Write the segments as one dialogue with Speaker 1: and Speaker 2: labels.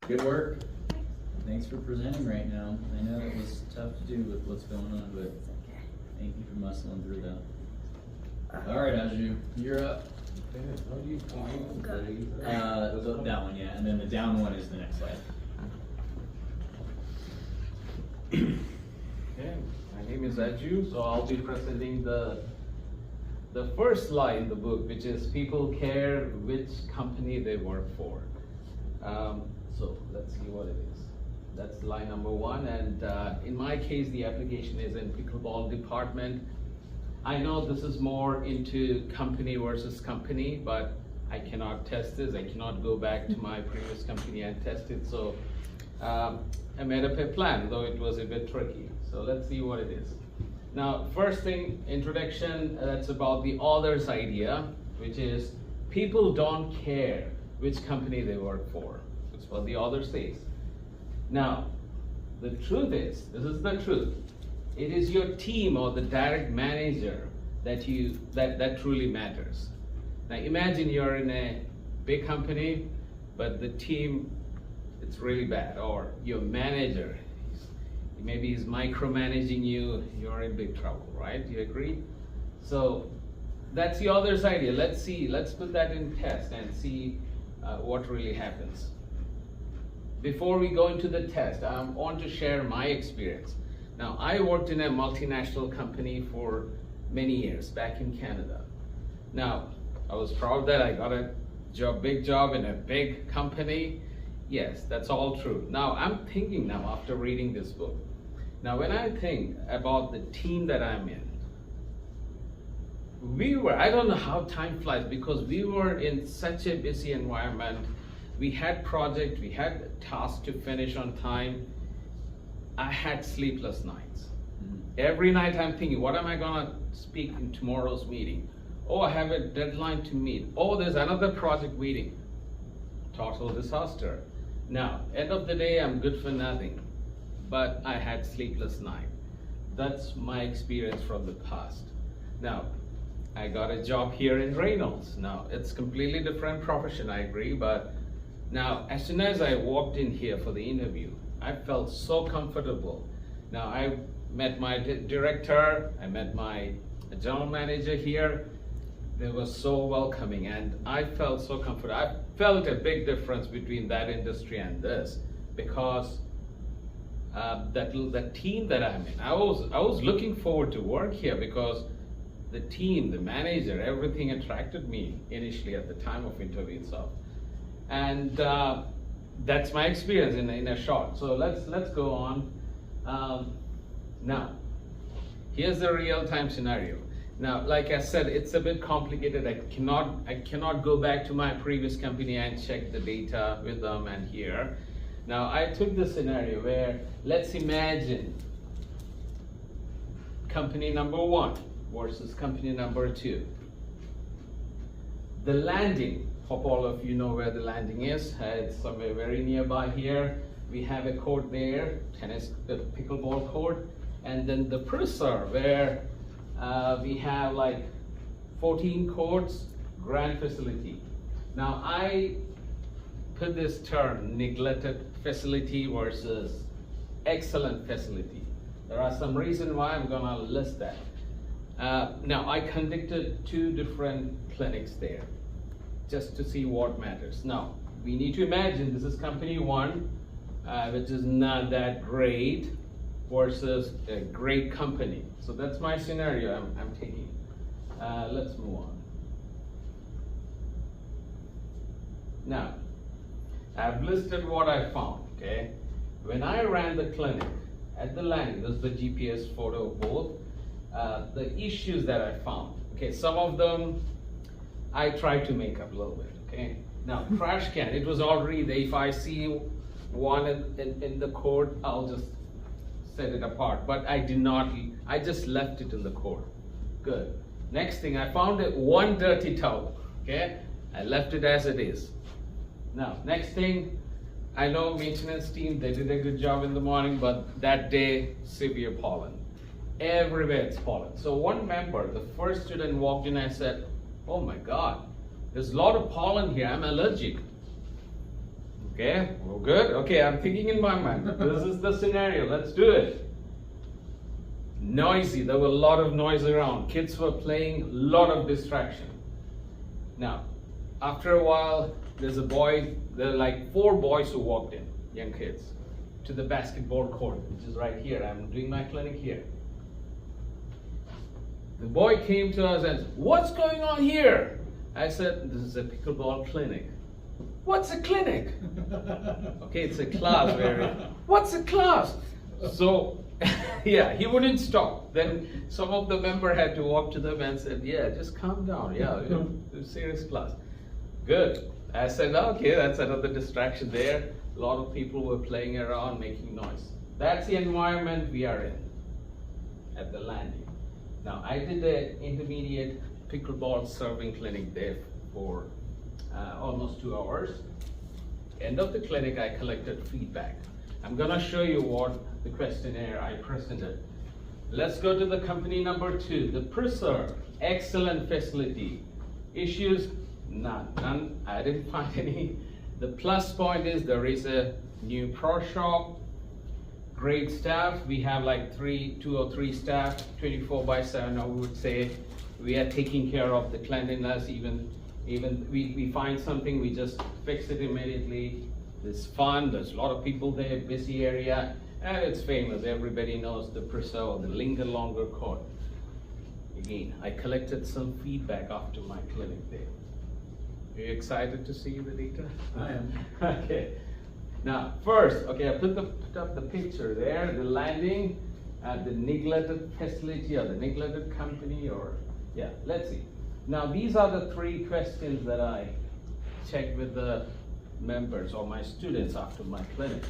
Speaker 1: Good work. Thanks for presenting right now. I know it was tough to do with what's going on, but thank you for muscling through that. All right, Aju, you're up.
Speaker 2: How do you find
Speaker 1: That one, yeah, and then the down one is the next slide.
Speaker 2: Okay, my name is Aju, so I'll be presenting the first slide in the book, which is people care which company they work for. So let's see what it is. That's line number one, and in my case, the application is in pickleball department. I know this is more into company versus company, but I cannot test this. I cannot go back to my previous company and test it. So I made up a plan, though it was a bit tricky. So let's see what it is. Now, first thing, introduction, that's about the author's idea, which is people don't care which company they work for. That's what the author says. Now, the truth is, this is the truth. It is your team or the direct manager that truly matters. Now imagine you're in a big company, but the team, it's really bad, or your manager, maybe he's micromanaging you, you're in big trouble, right? Do you agree? So that's the author's idea. Let's put that in test and see what really happens. Before we go into the test, I want to share my experience. Now, I worked in a multinational company for many years back in Canada. Now, I was proud that I got a big job in a big company. Yes, that's all true. Now, I'm thinking now after reading this book. Now, when I think about the team that I'm in, I don't know how time flies because we were in such a busy environment. We had projects, we had tasks to finish on time. I had sleepless nights. Every night I'm thinking, what am I gonna speak in tomorrow's meeting? Oh, I have a deadline to meet. Oh, there's another project waiting. Total disaster. Now, end of the day, I'm good for nothing. But I had sleepless night. That's my experience from the past. Now, I got a job here in Reynolds. Now, it's completely different profession, I agree, but now, as soon as I walked in here for the interview, I felt so comfortable. Now, I met my director, I met my general manager here. They were so welcoming and I felt so comfortable. I felt a big difference between that industry and this because that team that I'm in, I was looking forward to work here because the team, the manager, everything attracted me initially at the time of interview itself. And that's my experience in a short. So let's go on. Now, here's the real-time scenario. Now, like I said, it's a bit complicated. I cannot go back to my previous company and check the data with them and here. Now, I took the scenario where let's imagine company number 1 versus company number 2. The landing. Hope all of you know where the landing is. It's somewhere very nearby here. We have a court there, the pickleball court, and then the preserve where we have like 14 courts, grand facility. Now I put this term, neglected facility versus excellent facility. There are some reasons why I'm gonna list that. Now I conducted 2 different clinics there, just to see what matters. Now, we need to imagine this is company 1, which is not that great, versus a great company. So that's my scenario I'm taking. Let's move on. Now, I've listed what I found, okay? When I ran the clinic, at the landing, this is the GPS photo of both, the issues that I found. Okay, some of them I tried to make up a little bit, okay? Now, trash can, it was already there. If I see one in the court, I'll just set it apart. But I did not, I just left it in the court. Good. Next thing, I found one dirty towel, okay? I left it as it is. Now, next thing, I know maintenance team, they did a good job in the morning, but that day, severe pollen. Everywhere it's pollen. So one member, the first student walked in, I said, oh my God, there's a lot of pollen here, I'm allergic. Okay, well, good. Okay, I'm thinking in my mind, this is the scenario, let's do it. Noisy, there were a lot of noise around. Kids were playing, a lot of distraction. Now, after a while, there's a boy, there are like 4 boys who walked in, young kids, to the basketball court, which is right here. I'm doing my clinic here. The boy came to us and said, "What's going on here?" I said, "This is a pickleball clinic." "What's a clinic?" Okay, it's a class where, what's a class? So, yeah, he wouldn't stop. Then some of the member had to walk to them and said, "Yeah, just calm down. Yeah, it's a serious class." Good. I said, okay, that's another distraction there. A lot of people were playing around, making noise. That's the environment we are in at the landing. Now, I did an intermediate pickleball serving clinic there for almost 2 hours. End of the clinic, I collected feedback. I'm gonna show you what the questionnaire I presented. Let's go to the company number 2, the Preserve. Excellent facility. Issues? None. I didn't find any. The plus point is there is a new pro shop. Great staff. We have like 2 or 3 staff, 24/7. I would say we are taking care of the cleanliness. Even we find something, we just fix it immediately. It's fun. There's a lot of people there. Busy area, and it's famous. Everybody knows the Preserve, the Linger Longer Court. Again, I collected some feedback after my clinic there. Are you excited to see the data?
Speaker 1: I am.
Speaker 2: Okay. Now, first, okay, I put up the picture there, the landing at the neglected facility or the neglected company, or, yeah, let's see. Now, these are the 3 questions that I checked with the members or my students after my clinic.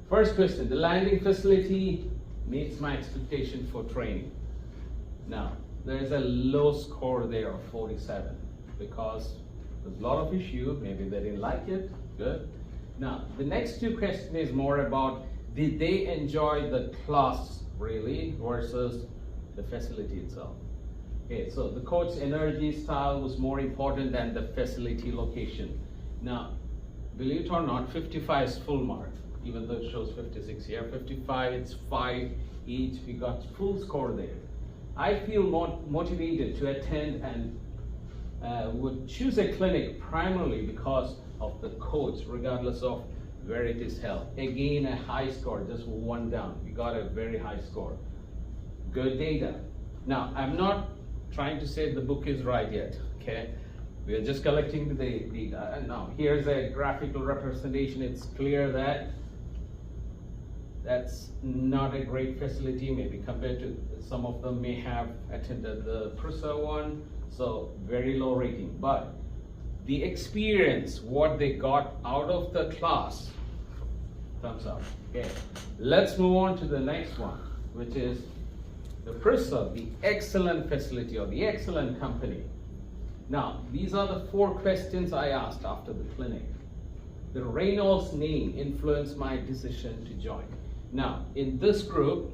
Speaker 2: First question, the landing facility meets my expectation for training. Now, there's a low score there of 47 because there's a lot of issue, maybe they didn't like it. Good. Now, the next 2 questions is more about, did they enjoy the class really versus the facility itself? Okay, so the coach's energy style was more important than the facility location. Now, believe it or not, 55 is full mark, even though it shows 56 here. 55, it's 5 each. We got full score there. I feel more motivated to attend and would choose a clinic primarily because of the coach, regardless of where it is held. Again, a high score, just 1 down. We got a very high score. Good data. Now, I'm not trying to say the book is right yet, okay? We are just collecting the data. And now, here's a graphical representation. It's clear that that's not a great facility, maybe compared to some of them may have attended the Preserve one, so very low rating. But the experience, what they got out of the class, thumbs up. Okay, let's move on to the next one, which is the Preserve, the excellent facility or the excellent company. Now, these are the 4 questions I asked after the clinic. The Reynolds name influenced my decision to join. Now, in this group,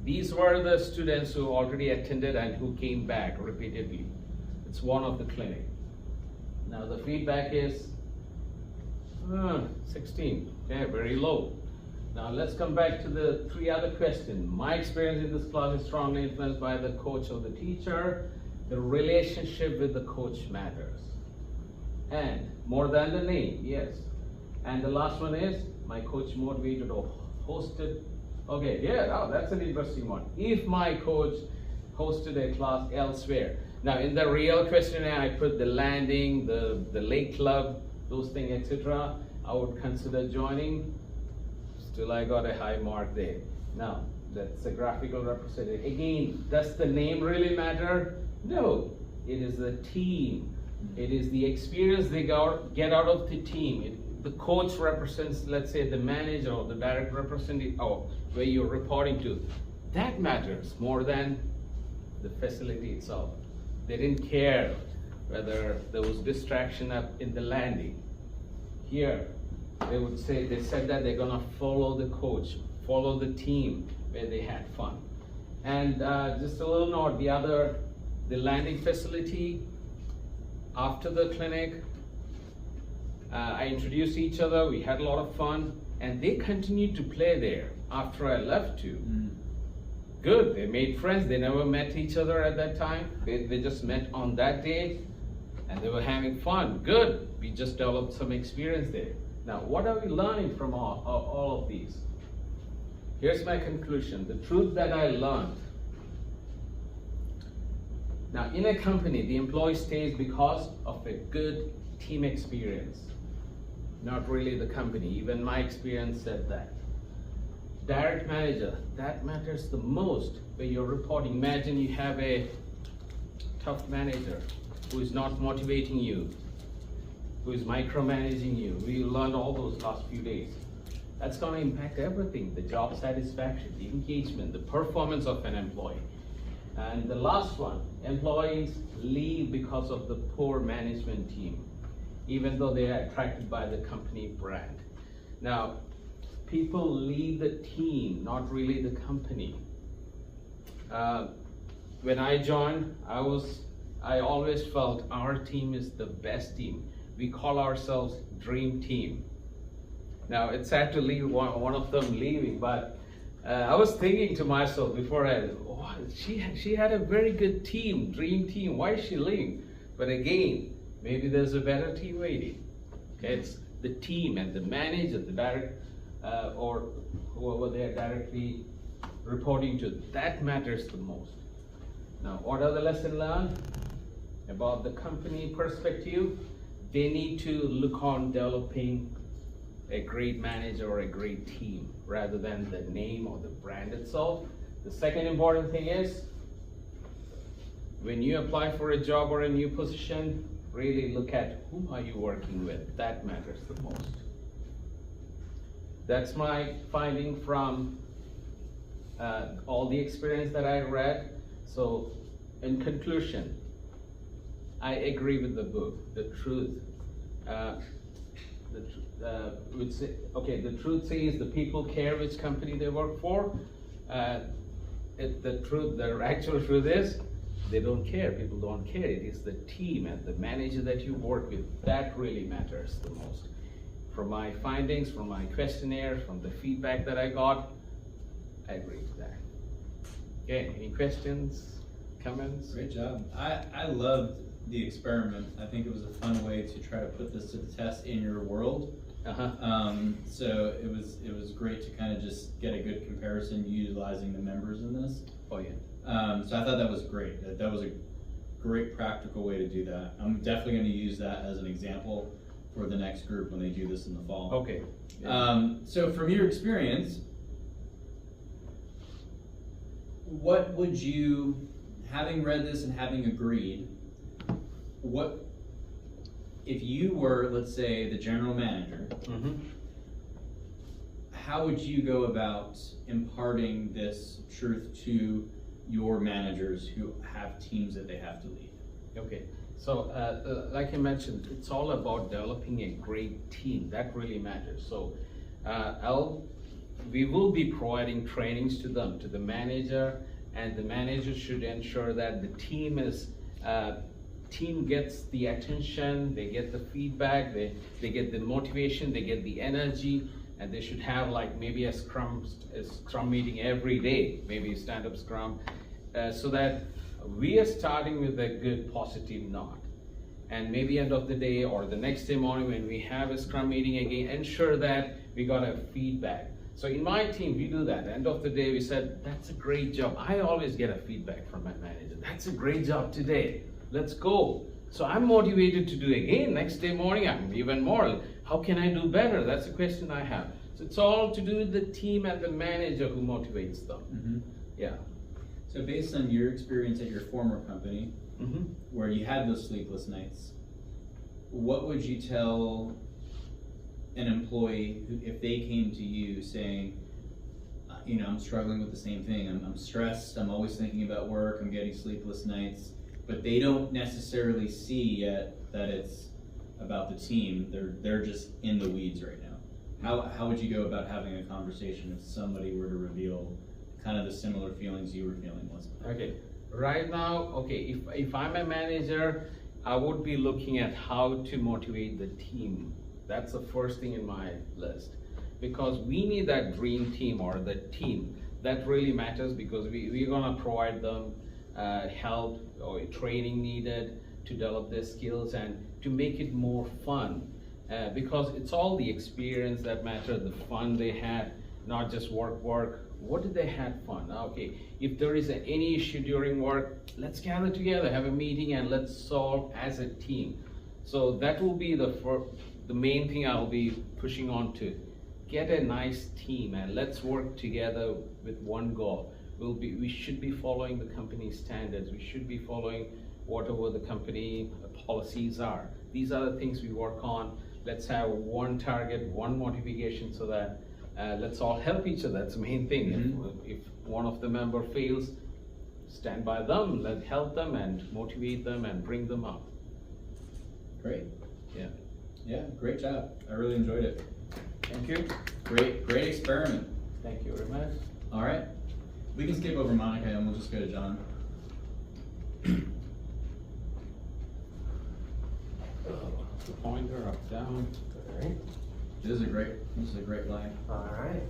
Speaker 2: these were the students who already attended and who came back repeatedly. It's one of the clinic. Now, the feedback is 16, okay, very low. Now, let's come back to the 3 other questions. My experience in this class is strongly influenced by the coach or the teacher. The relationship with the coach matters. And more than the name, yes. And the last one is, my coach motivated or hosted. Okay, yeah, oh, that's an interesting one. If my coach hosted a class elsewhere. Now, in the real questionnaire, I put the landing, the lake club, those things, etc. I would consider joining. Still, I got a high mark there. Now, that's a graphical representation. Again, does the name really matter? No, it is the team. It is the experience they get out of the team. The coach represents, let's say, the manager or the direct representative, or where you're reporting to. That matters more than the facility itself. They didn't care whether there was distraction up in the landing. Here, they said that they're gonna follow the coach, follow the team where they had fun. And just a little note, the landing facility, after the clinic, I introduced each other, we had a lot of fun, and they continued to play there after I left too. Good, they made friends, they never met each other at that time. They just met on that day, and they were having fun. Good, we just developed some experience there. Now, what are we learning from all of these? Here's my conclusion, the truth that I learned. Now, in a company, the employee stays because of a good team experience, not really the company. Even my experience said that. Direct manager, that matters the most where you're reporting. Imagine you have a tough manager who is not motivating you, who is micromanaging you. We learned all those last few days. That's going to impact everything, the job satisfaction, the engagement, the performance of an employee. And the last one, employees leave because of the poor management team, even though they are attracted by the company brand. Now, people leave the team, not really the company. When I joined, I always felt our team is the best team. We call ourselves Dream Team. Now, it's sad to leave one of them leaving, but I was thinking to myself before she had a very good team, Dream Team. Why is she leaving? But again, maybe there's a better team waiting. Okay, it's the team and the manager, the direct, or whoever they're directly reporting to, that matters the most. Now, what are the lessons learned about the company perspective? They need to look on developing a great manager or a great team rather than the name or the brand itself. The second important thing is, when you apply for a job or a new position, really look at whom are you working with. That matters the most. That's my finding from all the experience that I read. So in conclusion, I agree with the book, the truth. The truth says the people care which company they work for. The actual truth is they don't care. People don't care. It is the team and the manager that you work with that really matters the most. From my findings, from my questionnaire, from the feedback that I got, I agree with that. Okay, any questions, comments?
Speaker 1: Great job. I loved the experiment. I think it was a fun way to try to put this to the test in your world. So it was great to kind of just get a good comparison utilizing the members in this.
Speaker 2: Oh yeah.
Speaker 1: So I thought that was great. That was a great practical way to do that. I'm definitely going to use that as an example for the next group when they do this in the fall.
Speaker 2: Okay. Yeah.
Speaker 1: So from your experience, what would you, having read this and having agreed, what if you were, let's say, the general manager, how would you go about imparting this truth to your managers who have teams that they have to lead?
Speaker 2: Okay, so like I mentioned, it's all about developing a great team. That really matters. So we will be providing trainings to them, to the manager, and the manager should ensure that the team gets the attention, they get the feedback, they get the motivation, they get the energy, and they should have like maybe a scrum meeting every day, maybe a stand-up scrum, so that we are starting with a good positive note. And maybe end of the day or the next day morning when we have a scrum meeting again, ensure that we got a feedback. So in my team, we do that. End of the day, we said, that's a great job. I always get a feedback from my manager. That's a great job today. Let's go. So I'm motivated to do again. Next day morning, I'm even more. How can I do better? That's a question I have. So it's all to do with the team and the manager who motivates them. Yeah.
Speaker 1: So based on your experience at your former company, where you had those sleepless nights, what would you tell an employee who, if they came to you saying, I'm struggling with the same thing, I'm stressed, I'm always thinking about work, I'm getting sleepless nights, but they don't necessarily see yet that it's about the team, they're just in the weeds right now. How would you go about having a conversation if somebody were to reveal kind of the similar feelings you were feeling once?
Speaker 2: Okay, right now, if I'm a manager, I would be looking at how to motivate the team That's the first thing in my list. Because we need that dream team or the team. That really matters because we're gonna provide them help or training needed to develop their skills and to make it more fun. Because it's all the experience that matters, the fun they had, not just work. What did they have fun? Okay, if there is any issue during work, let's gather together, have a meeting, and let's solve as a team. So that will be the main thing I'll be pushing on to. Get a nice team and let's work together with one goal. We should be following the company standards. We should be following whatever the company policies are. These are the things we work on. Let's have one target, one motivation so that let's all help each other. That's the main thing. Mm-hmm. If one of the member fails, stand by them, let's help them and motivate them and bring them up.
Speaker 1: Great.
Speaker 2: Yeah.
Speaker 1: Yeah, great job. I really enjoyed it.
Speaker 2: Thank you.
Speaker 1: Great experiment.
Speaker 2: Thank you very much.
Speaker 1: All right. We can skip over Monica and we'll just go to John.
Speaker 2: The pointer up, down.
Speaker 3: All right.
Speaker 1: This is a great line.
Speaker 3: All right.